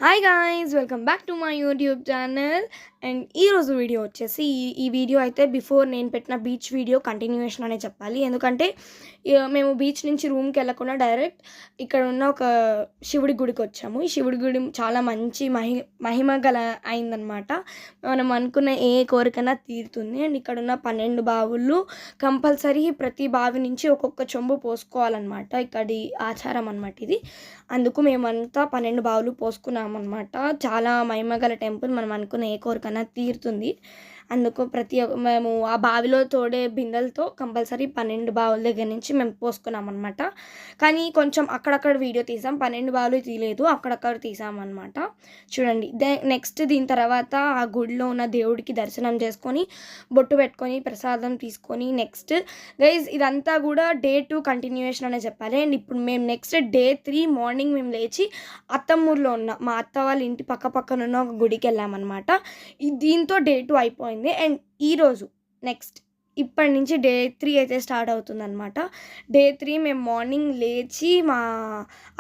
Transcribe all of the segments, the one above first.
Hi guys, welcome back to my YouTube channel. And ఈరోజు video వచ్చేసి ఈ video అయితే బిఫోర్ నేను పెట్టిన బీచ్ వీడియో కంటిన్యూషన్ అనే చెప్పాలి. ఎందుకంటే మేము బీచ్ నుంచి రూమ్కి వెళ్ళకుండా డైరెక్ట్ ఇక్కడ ఉన్న ఒక శివుడి గుడికి వచ్చాము. ఈ శివుడి గుడి చాలా మంచి మహిమ గల అయిందనమాట. మనం అనుకున్న ఏ కోరికైనా తీరుతుంది. అండ్ ఇక్కడ ఉన్న 12 బావులు కంపల్సరీ ప్రతి బావి నుంచి ఒక్కొక్క చెంబు పోసుకోవాలన్నమాట. ఇక్కడి ఆచారం అనమాట ఇది. అందుకు మేమంతా 12 బావులు పోసుకున్నామన్నమాట. చాలా మహిమగల టెంపుల్. మనం అనుకున్న ఏ కోరికైనా తీరుతుంది. అందుకు మేము ఆ బావిలో తోడే బిందెలతో కంపల్సరీ 12 బావుల దగ్గర నుంచి మేము పోసుకున్నామన్నమాట. కానీ కొంచెం అక్కడక్కడ వీడియో తీసాం. 12 బావులు తీయలేదు, అక్కడక్కడ తీసామన్నమాట. చూడండి. నెక్స్ట్ దీని తర్వాత ఆ గుడిలో ఉన్న దేవుడికి దర్శనం చేసుకొని బొట్టు పెట్టుకొని ప్రసాదం తీసుకొని నెక్స్ట్ గైజ్ ఇదంతా కూడా డే 2 కంటిన్యూయేషన్ అనే చెప్పాలి. అండ్ ఇప్పుడు మేము నెక్స్ట్ డే 3 మార్నింగ్ మేము లేచి అత్తమ్మూరులో ఉన్న మా అత్త వాళ్ళ ఇంటి పక్కన ఉన్న ఒక గుడికి వెళ్ళామన్నమాట. దీంతో డే 2 అయిపోయింది. అండ్ ఈరోజు నెక్స్ట్ ఇప్పటి నుంచి డే 3 అయితే స్టార్ట్ అవుతుందన్నమాట. డే 3 మేము మార్నింగ్ లేచి మా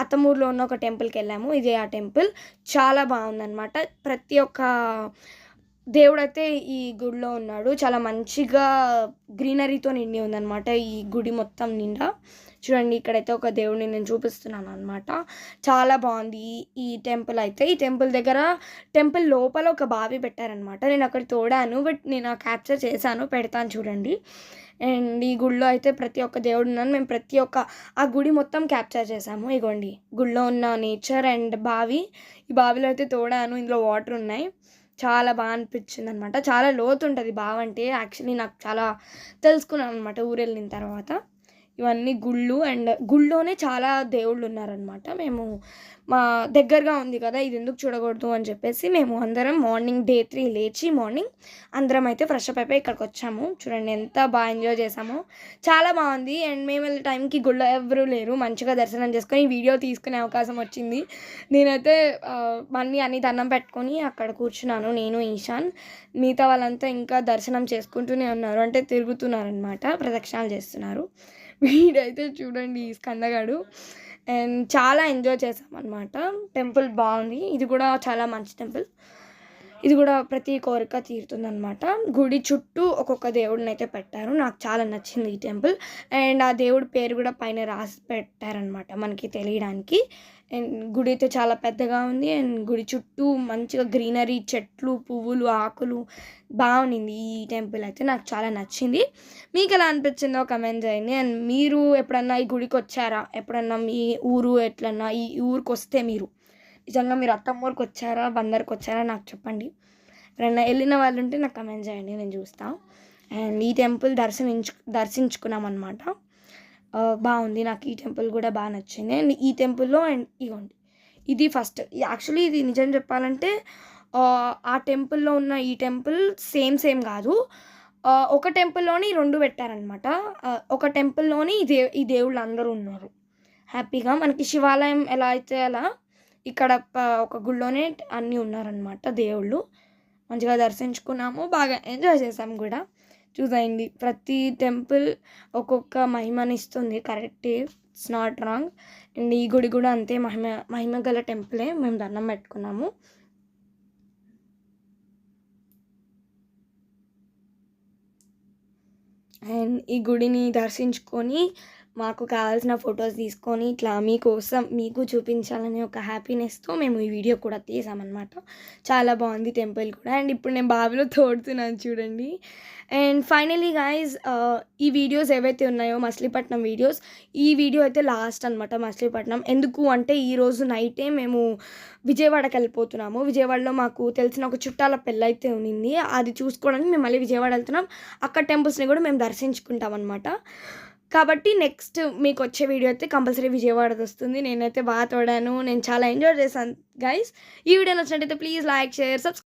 అత్తమూరులో ఉన్న ఒక టెంపుల్కి వెళ్ళాము. ఇదే ఆ టెంపుల్ చాలా బాగుందన్నమాట. ప్రతి ఒక్క దేవుడైతే ఈ గుడిలో ఉన్నాడు. చాలా మంచిగా గ్రీనరీతో నిండి ఉందన్నమాట ఈ గుడి మొత్తం నిండా. చూడండి, ఇక్కడైతే ఒక దేవుడిని నేను చూపిస్తున్నాను అనమాట. చాలా బాగుంది ఈ టెంపుల్ అయితే. ఈ టెంపుల్ దగ్గర టెంపుల్ లోపల ఒక బావి పెట్టారనమాట. నేను అక్కడ తోడాను, బట్ నేను క్యాప్చర్ చేశాను, పెడతాను చూడండి. అండ్ ఈ గుడిలో అయితే ప్రతి ఒక్క దేవుడు ఉన్నాను. మేము ప్రతి ఒక్క ఆ గుడి మొత్తం క్యాప్చర్ చేసాము. ఇగోండి గుడిలో ఉన్న నేచర్ అండ్ బావి. ఈ బావిలో అయితే తోడాను, ఇందులో వాటర్ ఉన్నాయి. చాలా బాగా అనిపించింది అనమాట. చాలా లోతు ఉంటుంది బావి అంటే. యాక్చువల్లీ నాకు చాలా తెలుసుకున్నాను అనమాట ఊరు వెళ్ళిన తర్వాత. ఇవన్నీ గుళ్ళు అండ్ గుళ్ళోనే చాలా దేవుళ్ళు ఉన్నారనమాట. మేము మా దగ్గరగా ఉంది కదా, ఇది ఎందుకు చూడకూడదు అని చెప్పేసి మేము అందరం మార్నింగ్ డే 3 లేచి మార్నింగ్ అందరం అయితే ఫ్రెష్ అప్ అయిపోయి ఇక్కడికి వచ్చాము. చూడండి ఎంత బాగా ఎంజాయ్ చేసామో, చాలా బాగుంది. అండ్ మేము వెళ్ళే టైంకి గుళ్ళో ఎవరూ లేరు. మంచిగా దర్శనం చేసుకొని వీడియో తీసుకునే అవకాశం వచ్చింది. నేనైతే మళ్ళీ అన్ని దండం పెట్టుకొని అక్కడ కూర్చున్నాను, నేను ఈశాన్. మిగతా వాళ్ళంతా ఇంకా దర్శనం చేసుకుంటూనే ఉన్నారు, అంటే తిరుగుతున్నారనమాట, ప్రదక్షిణాలు చేస్తున్నారు. వీడైతే చూడండి ఈ స్కందగాడు. అండ్ చాలా ఎంజాయ్ చేసామన్నమాట. టెంపుల్ బాగుంది. ఇది కూడా చాలా మంచి టెంపుల్. ఇది కూడా ప్రతి కోరిక తీరుతుందనమాట. గుడి చుట్టూ ఒక్కొక్క దేవుడిని అయితే పెట్టారు. నాకు చాలా నచ్చింది ఈ టెంపుల్. అండ్ ఆ దేవుడి పేరు కూడా పైన రాసి పెట్టారనమాట మనకి తెలియడానికి. అండ్ గుడి అయితే చాలా పెద్దగా ఉంది. అండ్ గుడి చుట్టూ మంచిగా గ్రీనరీ, చెట్లు, పువ్వులు, ఆకులు బాగుంది. ఈ టెంపుల్ అయితే నాకు చాలా నచ్చింది. మీకు ఎలా అనిపించిందో కమెంట్ చేయండి. అండ్ మీరు ఎప్పుడన్నా ఈ గుడికి వచ్చారా? ఎప్పుడన్నా మీ ఊరు ఎట్లన్నా ఈ ఊరికి వస్తే మీరు నిజంగా మీరు అత్తమ్మూరికి వచ్చారా, బందర్కి వచ్చారా నాకు చెప్పండి. ఎవరైనా వెళ్ళిన వాళ్ళు ఉంటే నాకు కమెంట్ చేయండి, నేను చూస్తాను. అండ్ ఈ టెంపుల్ దర్శించుకున్నాం అనమాట. బాగుంది. నాకు ఈ టెంపుల్ కూడా బాగా నచ్చింది. అండ్ ఈ టెంపుల్లో అండ్ ఇగోండి ఇది ఫస్ట్. యాక్చువల్లీ ఇది నిజం చెప్పాలంటే ఆ టెంపుల్లో ఉన్న ఈ టెంపుల్ సేమ్ కాదు. ఒక టెంపుల్లోని 2 పెట్టారనమాట. ఒక టెంపుల్లోని ఈ దేవుళ్ళు అందరూ ఉన్నారు హ్యాపీగా. మనకి శివాలయం ఎలా అయితే అలా ఇక్కడ ఒక గుళ్ళోనే అన్నీ ఉన్నారనమాట దేవుళ్ళు. మంచిగా దర్శించుకున్నాము, బాగా ఎంజాయ్ చేసాము కూడా. చూసేయండి, ప్రతి టెంపుల్ ఒక్కొక్క మహిమనిస్తుంది. కరెక్టే, ఇట్స్ నాట్ రాంగ్. అండ్ ఈ గుడి కూడా అంతే మహిమ గల టెంపులే. మేము దండం పెట్టుకున్నాము. అండ్ ఈ గుడిని దర్శించుకొని మాకు కావాల్సిన ఫొటోస్ తీసుకొని ఇట్లా మీకోసం మీకు చూపించాలనే ఒక హ్యాపీనెస్తో మేము ఈ వీడియో కూడా తీసామన్నమాట. చాలా బాగుంది టెంపుల్ కూడా. అండ్ ఇప్పుడు నేను బావిలో తోడుతున్నాను చూడండి. అండ్ ఫైనలీ గైజ్, ఈ వీడియోస్ ఏవైతే ఉన్నాయో మచిలీపట్నం వీడియోస్, ఈ వీడియో అయితే లాస్ట్ అనమాట. మచిలీపట్నం ఎందుకు అంటే ఈరోజు నైటే మేము విజయవాడకి వెళ్ళిపోతున్నాము. విజయవాడలో మాకు తెలిసిన ఒక చుట్టాల పెళ్ళైతే ఉంది. అది చూసుకోవడానికి మేము మళ్ళీ విజయవాడ వెళ్తున్నాం. అక్కడ టెంపుల్స్ని కూడా మేము దర్శించుకుంటాం అనమాట. కాబట్టి నెక్స్ట్ మీకు వచ్చే వీడియో అయితే కంపల్సరీ విజయవాడది వస్తుంది. నేనైతే బాగా తోడాను. నేను చాలా ఎంజాయ్ చేశాను గైస్. ఈ వీడియో నచ్చినట్టయితే ప్లీజ్ లైక్, షేర్, సబ్స్క్రైబ్.